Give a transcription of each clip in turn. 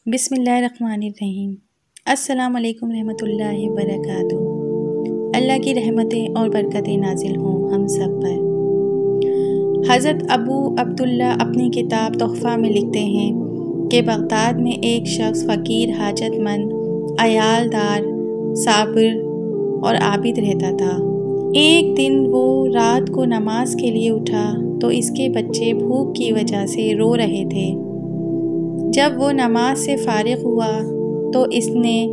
بسم اللہ الرحمن الرحیم۔ السلام علیکم رحمۃ اللہ وبرکاتہ۔ اللہ کی رحمتیں اور برکتیں نازل ہوں ہم سب پر۔ حضرت ابو عبداللہ اپنی کتاب تحفہ میں لکھتے ہیں کہ بغداد میں ایک شخص فقیر، حاجت مند، عیال دار، صابر اور عابد رہتا تھا۔ ایک دن وہ رات کو نماز کے لیے اٹھا تو اس کے بچے بھوک کی وجہ سے رو رہے تھے۔ جب وہ نماز سے فارغ ہوا تو اس نے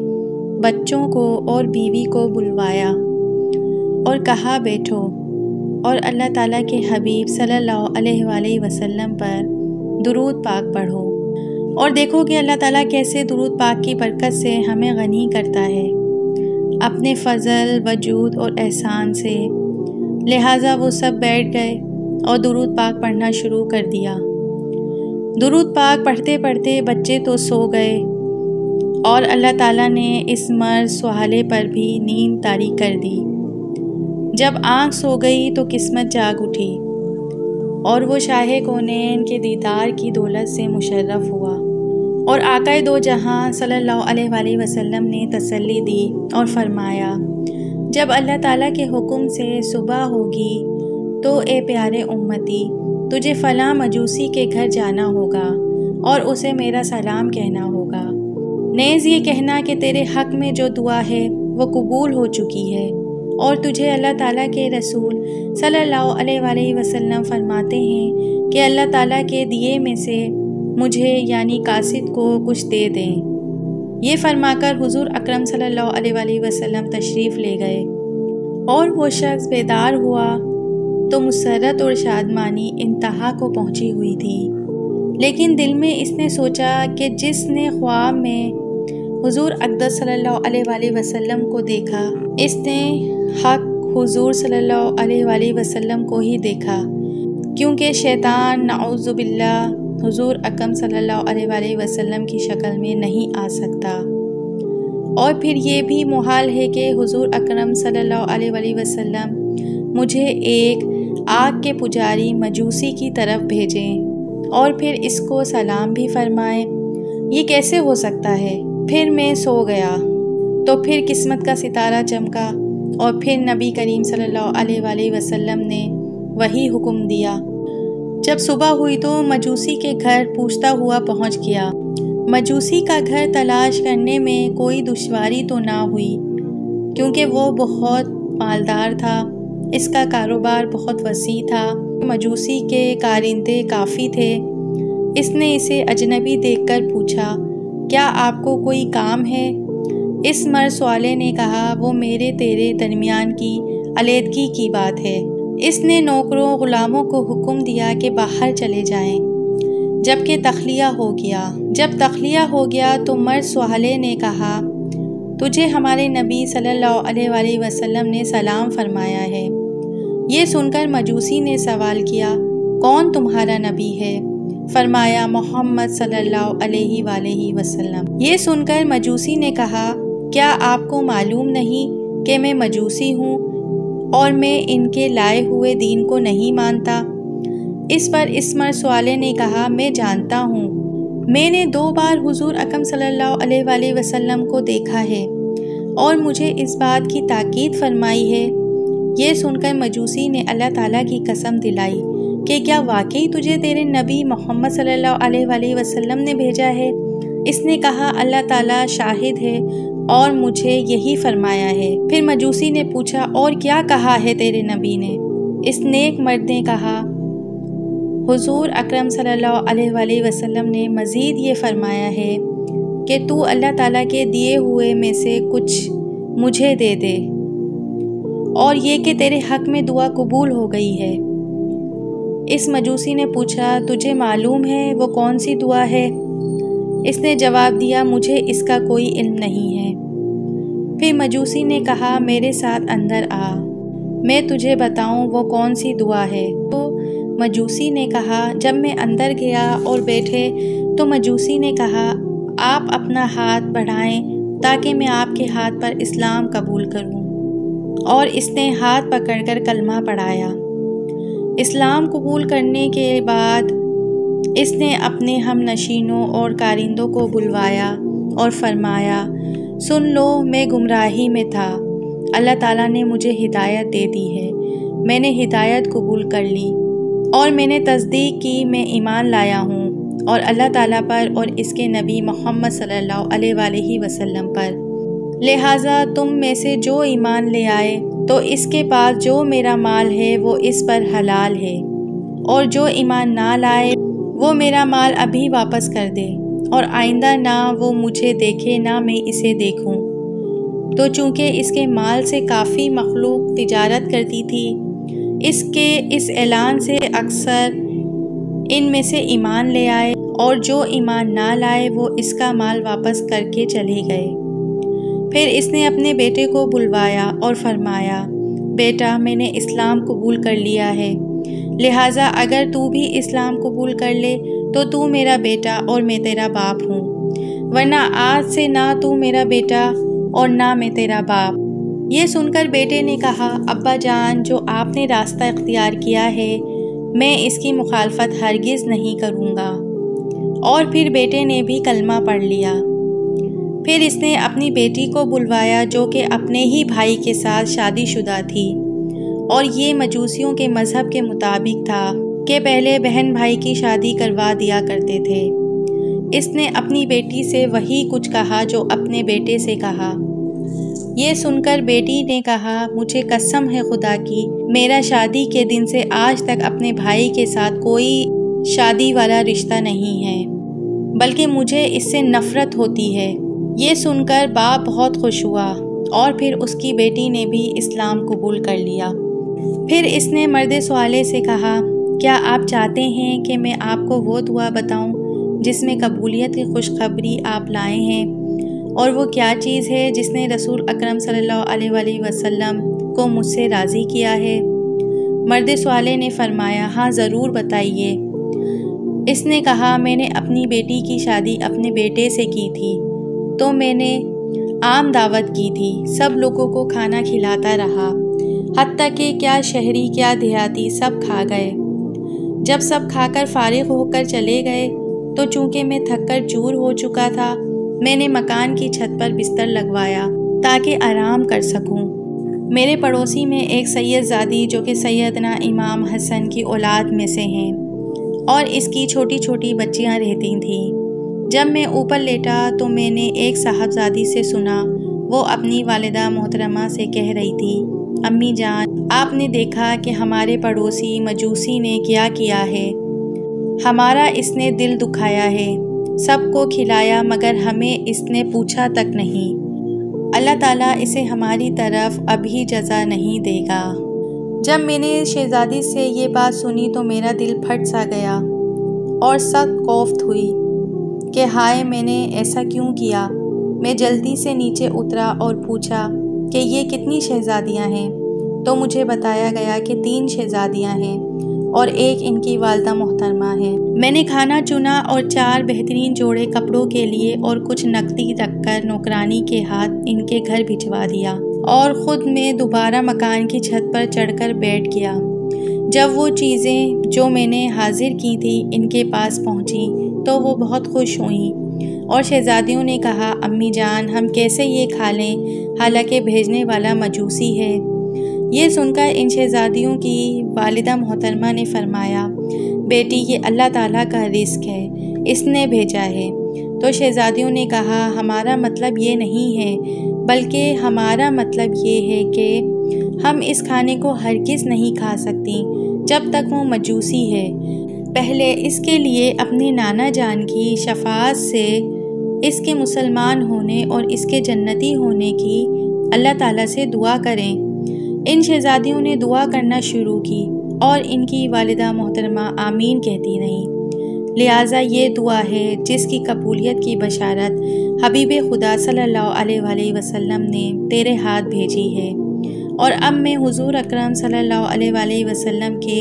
بچوں کو اور بیوی کو بلوایا اور کہا بیٹھو اور اللہ تعالیٰ کے حبیب صلی اللہ علیہ وآلہ وسلم پر درود پاک پڑھو اور دیکھو کہ اللہ تعالیٰ کیسے درود پاک کی برکت سے ہمیں غنی کرتا ہے اپنے فضل، وجود اور احسان سے۔ لہٰذا وہ سب بیٹھ گئے اور درود پاک پڑھنا شروع کر دیا۔ درود پاک پڑھتے پڑھتے بچے تو سو گئے اور اللہ تعالیٰ نے اس مرد سوہالے پر بھی نیند طاری کر دی۔ جب آنکھ سو گئی تو قسمت جاگ اٹھی اور وہ شاہ کونین کے دیدار کی دولت سے مشرف ہوا، اور آقائے دو جہاں صلی اللہ علیہ وآلہ وسلم نے تسلی دی اور فرمایا، جب اللہ تعالیٰ کے حکم سے صبح ہوگی تو اے پیارے امتی، تجھے فلاں مجوسی کے گھر جانا ہوگا اور اسے میرا سلام کہنا ہوگا، نیز یہ کہنا کہ تیرے حق میں جو دعا ہے وہ قبول ہو چکی ہے، اور تجھے اللہ تعالیٰ کے رسول صلی اللہ علیہ وآلہ وسلم فرماتے ہیں کہ اللہ تعالیٰ کے دیے میں سے مجھے یعنی قاصد کو کچھ دے دیں۔ یہ فرما کر حضور اکرم صلی اللہ علیہ وآلہ وسلم تشریف لے گئے، اور وہ شخص بیدار ہوا تو مسرت اور شادمانی انتہا کو پہنچی ہوئی تھی، لیکن دل میں اس نے سوچا کہ جس نے خواب میں حضور اقدس صلی اللہ علیہ وآلہ وسلم کو دیکھا، اس نے حق حضور صلی اللہ علیہ وآلہ وسلم کو ہی دیکھا، کیونکہ شیطان نعوذ باللہ حضور اکرم صلی اللہ علیہ وآلہ وسلم کی شکل میں نہیں آ سکتا، اور پھر یہ بھی محال ہے کہ حضور اکرم صلی اللہ علیہ وآلہ وسلم مجھے ایک آگ کے پجاری مجوسی کی طرف بھیجیں اور پھر اس کو سلام بھی فرمائیں، یہ کیسے ہو سکتا ہے؟ پھر میں سو گیا تو پھر قسمت کا ستارہ چمکا اور پھر نبی کریم صلی اللہ علیہ وآلہ وسلم نے وہی حکم دیا۔ جب صبح ہوئی تو مجوسی کے گھر پوچھتا ہوا پہنچ گیا۔ مجوسی کا گھر تلاش کرنے میں کوئی دشواری تو نہ ہوئی، کیونکہ وہ بہت مالدار تھا، اس کا کاروبار بہت وسیع تھا، مجوسی کے کارندے کافی تھے۔ اس نے اسے اجنبی دیکھ کر پوچھا، کیا آپ کو کوئی کام ہے؟ اس مرد سوالے نے کہا، وہ میرے تیرے درمیان کی علیحدگی کی بات ہے۔ اس نے نوکروں غلاموں کو حکم دیا کہ باہر چلے جائیں، جبکہ تخلیہ ہو گیا۔ جب تخلیہ ہو گیا تو مرد سوالے نے کہا، تجھے ہمارے نبی صلی اللہ علیہ وآلہ وسلم نے سلام فرمایا ہے۔ یہ سن کر مجوسی نے سوال کیا، کون تمہارا نبی ہے؟ فرمایا، محمد صلی اللہ علیہ وآلہ وسلم۔ یہ سن کر مجوسی نے کہا، کیا آپ کو معلوم نہیں کہ میں مجوسی ہوں اور میں ان کے لائے ہوئے دین کو نہیں مانتا؟ اس پر اس مرد سوالے نے کہا، میں جانتا ہوں، میں نے 2 بار حضور اکرم صلی اللہ علیہ وآلہ وسلم کو دیکھا ہے اور مجھے اس بات کی تاکید فرمائی ہے۔ یہ سن کر مجوسی نے اللہ تعالیٰ کی قسم دلائی کہ کیا واقعی تجھے تیرے نبی محمد صلی اللہ علیہ وآلہ وسلم نے بھیجا ہے؟ اس نے کہا، اللہ تعالیٰ شاہد ہے اور مجھے یہی فرمایا ہے۔ پھر مجوسی نے پوچھا، اور کیا کہا ہے تیرے نبی نے؟ اس نیک مرد نے کہا، حضور اکرم صلی اللہ علیہ وآلہ وسلم نے مزید یہ فرمایا ہے کہ تو اللہ تعالیٰ کے دیے ہوئے میں سے کچھ مجھے دے دے، اور یہ کہ تیرے حق میں دعا قبول ہو گئی ہے۔ اس مجوسی نے پوچھا، تجھے معلوم ہے وہ کون سی دعا ہے؟ اس نے جواب دیا، مجھے اس کا کوئی علم نہیں ہے۔ پھر مجوسی نے کہا، میرے ساتھ اندر آ، میں تجھے بتاؤں وہ کون سی دعا ہے۔ تو مجوسی نے کہا، جب میں اندر گیا اور بیٹھے تو مجوسی نے کہا، آپ اپنا ہاتھ بڑھائیں تاکہ میں آپ کے ہاتھ پر اسلام قبول کروں، اور اس نے ہاتھ پکڑ کر کلمہ پڑھایا۔ اسلام قبول کرنے کے بعد اس نے اپنے ہم نشینوں اور کارندوں کو بلوایا اور فرمایا، سن لو، میں گمراہی میں تھا، اللہ تعالیٰ نے مجھے ہدایت دے دی ہے، میں نے ہدایت قبول کر لی اور میں نے تصدیق کی، میں ایمان لایا ہوں اور اللہ تعالیٰ پر اور اس کے نبی محمد صلی اللہ علیہ وآلہ وسلم پر، لہٰذا تم میں سے جو ایمان لے آئے تو اس کے پاس جو میرا مال ہے وہ اس پر حلال ہے، اور جو ایمان نہ لائے وہ میرا مال ابھی واپس کر دے، اور آئندہ نہ وہ مجھے دیکھے نہ میں اسے دیکھوں۔ تو چونکہ اس کے مال سے کافی مخلوق تجارت کرتی تھی، اس کے اس اعلان سے اکثر ان میں سے ایمان لے آئے، اور جو ایمان نہ لائے وہ اس کا مال واپس کر کے چلے گئے۔ پھر اس نے اپنے بیٹے کو بلوایا اور فرمایا، بیٹا، میں نے اسلام قبول کر لیا ہے، لہٰذا اگر تو بھی اسلام قبول کر لے تو تو میرا بیٹا اور میں تیرا باپ ہوں، ورنہ آج سے نہ تو میرا بیٹا اور نہ میں تیرا باپ۔ یہ سن کر بیٹے نے کہا، ابا جان، جو آپ نے راستہ اختیار کیا ہے میں اس کی مخالفت ہرگز نہیں کروں گا۔ اور پھر بیٹے نے بھی کلمہ پڑھ لیا۔ پھر اس نے اپنی بیٹی کو بلوایا جو کہ اپنے ہی بھائی کے ساتھ شادی شدہ تھی، اور یہ مجوسیوں کے مذہب کے مطابق تھا کہ پہلے بہن بھائی کی شادی کروا دیا کرتے تھے۔ اس نے اپنی بیٹی سے وہی کچھ کہا جو اپنے بیٹے سے کہا۔ یہ سن کر بیٹی نے کہا، مجھے قسم ہے خدا کی، میرا شادی کے دن سے آج تک اپنے بھائی کے ساتھ کوئی شادی والا رشتہ نہیں ہے، بلکہ مجھے اس سے نفرت ہوتی ہے۔ یہ سن کر باپ بہت خوش ہوا، اور پھر اس کی بیٹی نے بھی اسلام قبول کر لیا۔ پھر اس نے مرد سوالے سے کہا، کیا آپ چاہتے ہیں کہ میں آپ کو وہ دعا بتاؤں جس میں قبولیت کی خوشخبری آپ لائے ہیں؟ اور وہ کیا چیز ہے جس نے رسول اکرم صلی اللہ علیہ وآلہ وسلم کو مجھ سے راضی کیا ہے؟ مرد سوالے نے فرمایا، ہاں ضرور بتائیے۔ اس نے کہا، میں نے اپنی بیٹی کی شادی اپنے بیٹے سے کی تھی، تو میں نے عام دعوت کی تھی، سب لوگوں کو کھانا کھلاتا رہا، حتیٰ کہ کیا شہری کیا دیہاتی سب کھا گئے۔ جب سب کھا کر فارغ ہو کر چلے گئے تو چونکہ میں تھک کر چور ہو چکا تھا، میں نے مکان کی چھت پر بستر لگوایا تاکہ آرام کر سکوں۔ میرے پڑوسی میں ایک سید زادی جو کہ سیدنا امام حسن کی اولاد میں سے ہیں، اور اس کی چھوٹی چھوٹی بچیاں رہتی تھیں۔ جب میں اوپر لیٹا تو میں نے ایک صاحبزادی سے سنا، وہ اپنی والدہ محترمہ سے کہہ رہی تھی، امی جان، آپ نے دیکھا کہ ہمارے پڑوسی مجوسی نے کیا کیا ہے؟ ہمارا اس نے دل دکھایا ہے، سب کو کھلایا مگر ہمیں اس نے پوچھا تک نہیں۔ اللہ تعالیٰ اسے ہماری طرف ابھی جزا نہیں دے گا۔ جب میں نے شہزادی سے یہ بات سنی تو میرا دل پھٹ سا گیا اور سخت کوفت ہوئی کہ ہائے، میں نے ایسا کیوں کیا۔ میں جلدی سے نیچے اترا اور پوچھا کہ یہ کتنی شہزادیاں ہیں؟ تو مجھے بتایا گیا کہ 3 شہزادیاں ہیں اور ایک ان کی والدہ محترمہ ہے۔ میں نے کھانا چنا اور 4 بہترین جوڑے کپڑوں کے لیے اور کچھ نقدی رکھ کر نوکرانی کے ہاتھ ان کے گھر بھجوا دیا، اور خود میں دوبارہ مکان کی چھت پر چڑھ کر بیٹھ گیا۔ جب وہ چیزیں جو میں نے حاضر کی تھیں ان کے پاس پہنچیں تو وہ بہت خوش ہوئیں، اور شہزادیوں نے کہا، امی جان، ہم کیسے یہ کھا لیں حالانکہ بھیجنے والا مجوسی ہے؟ یہ سن کر ان شہزادیوں کی والدہ محترمہ نے فرمایا، بیٹی، یہ اللہ تعالیٰ کا رزق ہے، اس نے بھیجا ہے۔ تو شہزادیوں نے کہا، ہمارا مطلب یہ نہیں ہے، بلکہ ہمارا مطلب یہ ہے کہ ہم اس کھانے کو ہرگز نہیں کھا سکتی جب تک وہ مجوسی ہے۔ پہلے اس کے لیے اپنے نانا جان کی شفاعت سے اس کے مسلمان ہونے اور اس کے جنتی ہونے کی اللہ تعالیٰ سے دعا کریں۔ ان شہزادیوں نے دعا کرنا شروع کی اور ان کی والدہ محترمہ آمین کہتی رہیں۔ لہٰذا یہ دعا ہے جس کی قبولیت کی بشارت حبیب خدا صلی اللہ علیہ وآلہ وسلم نے تیرے ہاتھ بھیجی ہے، اور اب میں حضور اکرم صلی اللہ علیہ وآلہ وسلم کے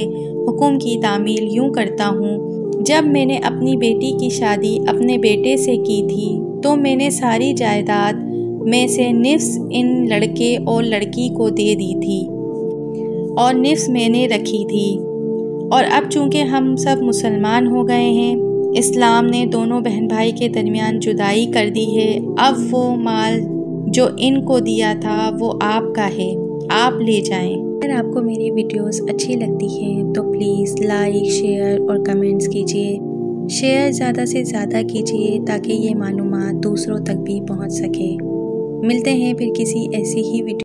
حکم کی تعمیل یوں کرتا ہوں، جب میں نے اپنی بیٹی کی شادی اپنے بیٹے سے کی تھی تو میں نے ساری جائیداد میں سے نصف ان لڑکے اور لڑکی کو دے دی تھی اور نصف میں نے رکھی تھی، اور اب چونکہ ہم سب مسلمان ہو گئے ہیں اسلام نے دونوں بہن بھائی کے درمیان جدائی کر دی ہے۔ اب وہ مال جو ان کو دیا تھا وہ آپ کا ہے، آپ لے جائیں۔ اگر آپ کو میری ویڈیوز اچھی لگتی ہیں تو پلیز لائک، شیئر اور کمنٹس کیجیے۔ شیئر زیادہ سے زیادہ کیجیے تاکہ یہ معلومات دوسروں تک بھی پہنچ سکے۔ ملتے ہیں پھر کسی ایسی ہی ویڈیو